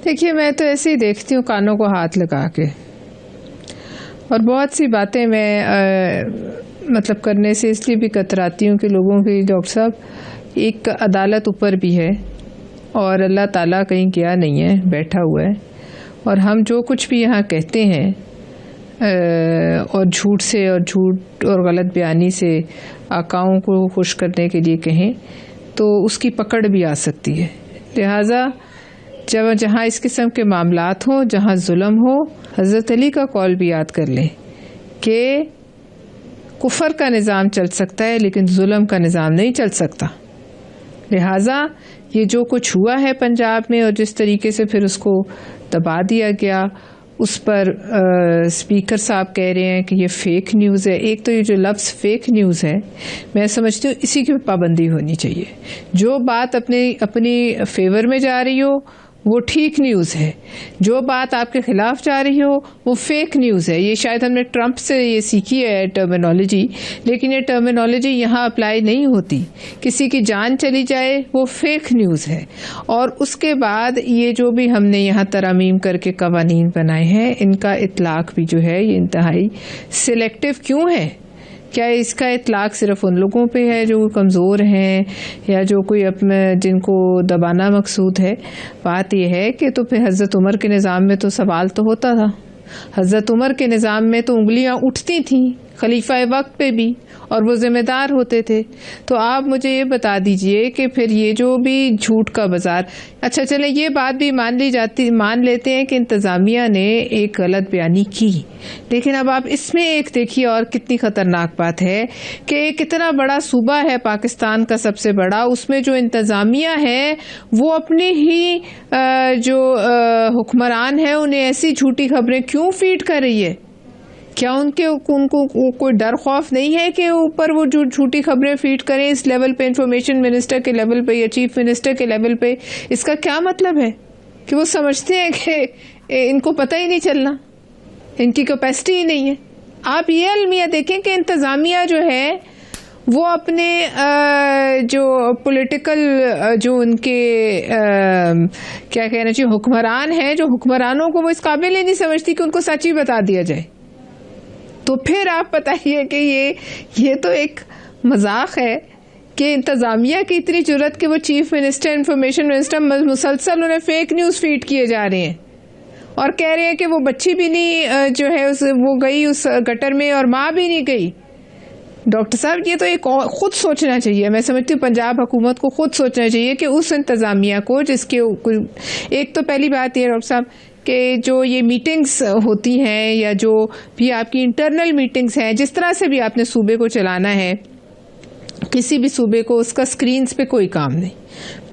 دیکھیے میں تو ایسے ہی دیکھتی ہوں کانوں کو ہاتھ لگا کے، اور بہت سی باتیں میں مطلب کرنے سے اس لیے بھی کتراتی ہوں کہ لوگوں کی ڈاکٹر صاحب ایک عدالت اوپر بھی ہے اور اللہ تعالیٰ کہیں گیا نہیں ہے، بیٹھا ہوا ہے، اور ہم جو کچھ بھی یہاں کہتے ہیں اور جھوٹ سے اور جھوٹ اور غلط بیانی سے آقاؤں کو خوش کرنے کے لیے کہیں تو اس کی پکڑ بھی آ سکتی ہے. لہٰذا جہاں اس قسم کے معاملات ہوں، جہاں ظلم ہو، حضرت علی کا قول بھی یاد کر لیں کہ کفر کا نظام چل سکتا ہے لیکن ظلم کا نظام نہیں چل سکتا. لہٰذا یہ جو کچھ ہوا ہے پنجاب میں اور جس طریقے سے پھر اس کو دبا دیا گیا، اس پر اسپیکر صاحب کہہ رہے ہیں کہ یہ فیک نیوز ہے. ایک تو یہ جو لفظ فیک نیوز ہے، میں سمجھتی ہوں اسی کی پابندی ہونی چاہیے. جو بات اپنی فیور میں جا رہی ہو وہ ٹھیک نیوز ہے، جو بات آپ کے خلاف جا رہی ہو وہ فیک نیوز ہے. یہ شاید ہم نے ٹرمپ سے یہ سیکھی ہے ٹرمینالوجی، لیکن یہ ٹرمینالوجی یہاں اپلائی نہیں ہوتی. کسی کی جان چلی جائے وہ فیک نیوز ہے. اور اس کے بعد یہ جو بھی ہم نے یہاں ترامیم کر کے قوانین بنائے ہیں، ان کا اطلاق بھی جو ہے یہ انتہائی سلیکٹو کیوں ہے؟ کیا اس کا اطلاق صرف ان لوگوں پہ ہے جو کمزور ہیں یا جو کوئی اپنے جن کو دبانا مقصود ہے؟ بات یہ ہے کہ تو پھر حضرت عمر کے نظام میں تو سوال تو ہوتا تھا. حضرت عمر کے نظام میں تو انگلیاں اٹھتی تھیں خلیفہ وقت پہ بھی، اور وہ ذمہ دار ہوتے تھے. تو آپ مجھے یہ بتا دیجئے کہ پھر یہ جو بھی جھوٹ کا بازار، اچھا چلیں یہ بات بھی مان لیتے ہیں کہ انتظامیہ نے ایک غلط بیانی کی، لیکن اب آپ اس میں ایک دیکھیے اور کتنی خطرناک بات ہے کہ ایک اتنا بڑا صوبہ ہے پاکستان کا سب سے بڑا، اس میں جو انتظامیہ ہے وہ اپنے ہی جو حکمران ہیں انہیں ایسی جھوٹی خبریں کیوں فیڈ کر رہی ہے؟ کیا ان کو کوئی ڈر خوف نہیں ہے کہ اوپر وہ جو جھوٹی خبریں فیڈ کریں اس لیول پہ، انفارمیشن منسٹر کے لیول پہ یا چیف منسٹر کے لیول پہ؟ اس کا کیا مطلب ہے کہ وہ سمجھتے ہیں کہ ان کو پتہ ہی نہیں چلنا، ان کی کیپیسٹی ہی نہیں ہے. آپ یہ المیہ دیکھیں کہ انتظامیہ جو ہے وہ اپنے جو پولیٹیکل جو ان کے کیا کہنا چاہیے حکمران ہیں، جو حکمرانوں کو وہ اس قابل ہی نہیں سمجھتی کہ ان کو سچ ہی بتا دیا جائے. تو پھر آپ بتائیے کہ یہ تو ایک مذاق ہے کہ انتظامیہ کی اتنی جرت کہ وہ چیف منسٹر، انفارمیشن منسٹر مسلسل انہیں فیک نیوز فیڈ کیے جا رہے ہیں اور کہہ رہے ہیں کہ وہ بچی بھی نہیں جو ہے وہ گئی اس گٹر میں اور ماں بھی نہیں گئی. ڈاکٹر صاحب یہ تو ایک خود سوچنا چاہیے. میں سمجھتی ہوں پنجاب حکومت کو خود سوچنا چاہیے کہ اس انتظامیہ کو جس کے ایک تو پہلی بات یہ ڈاکٹر صاحب کہ جو یہ میٹنگز ہوتی ہیں یا جو بھی آپ کی انٹرنل میٹنگز ہیں، جس طرح سے بھی آپ نے صوبے کو چلانا ہے، کسی بھی صوبے کو، اس کا سکرینز پہ کوئی کام نہیں.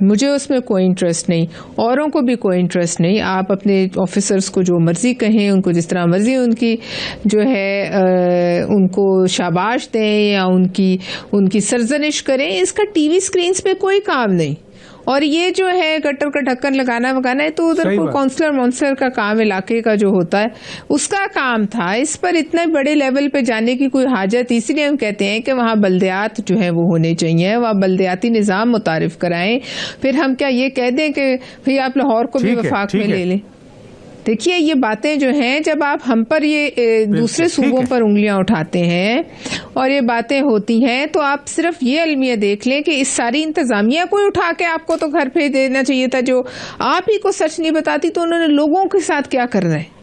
مجھے اس میں کوئی انٹرسٹ نہیں، اوروں کو بھی کوئی انٹرسٹ نہیں. آپ اپنے آفیسرز کو جو مرضی کہیں، ان کو جس طرح مرضی ان کی جو ہے ان کو شاباش دیں یا ان کی سرزنش کریں، اس کا ٹی وی سکرینز پہ کوئی کام نہیں. اور یہ جو ہے گٹر کا ڈھکن لگانا ہے تو ادھر کوئی کونسلر کا کام، علاقے کا جو ہوتا ہے اس کا کام تھا. اس پر اتنے بڑے لیول پہ جانے کی کوئی حاجت، اسی لیے ہم کہتے ہیں کہ وہاں بلدیات جو ہیں وہ ہونے چاہیے، وہاں بلدیاتی نظام متعارف کرائیں. پھر ہم کیا یہ کہہ دیں کہ بھئی آپ لاہور کو بھی وفاق میں لے لیں؟ دیکھیے یہ باتیں جو ہیں، جب آپ ہم پر یہ دوسرے صوبوں پر انگلیاں اٹھاتے ہیں اور یہ باتیں ہوتی ہیں تو آپ صرف یہ المیہ دیکھ لیں کہ اس ساری انتظامیہ کو اٹھا کے آپ کو تو گھر بھیج دینا چاہیے تھا. جو آپ ہی کو سچ نہیں بتاتی تو انہوں نے لوگوں کے ساتھ کیا کرنا ہے؟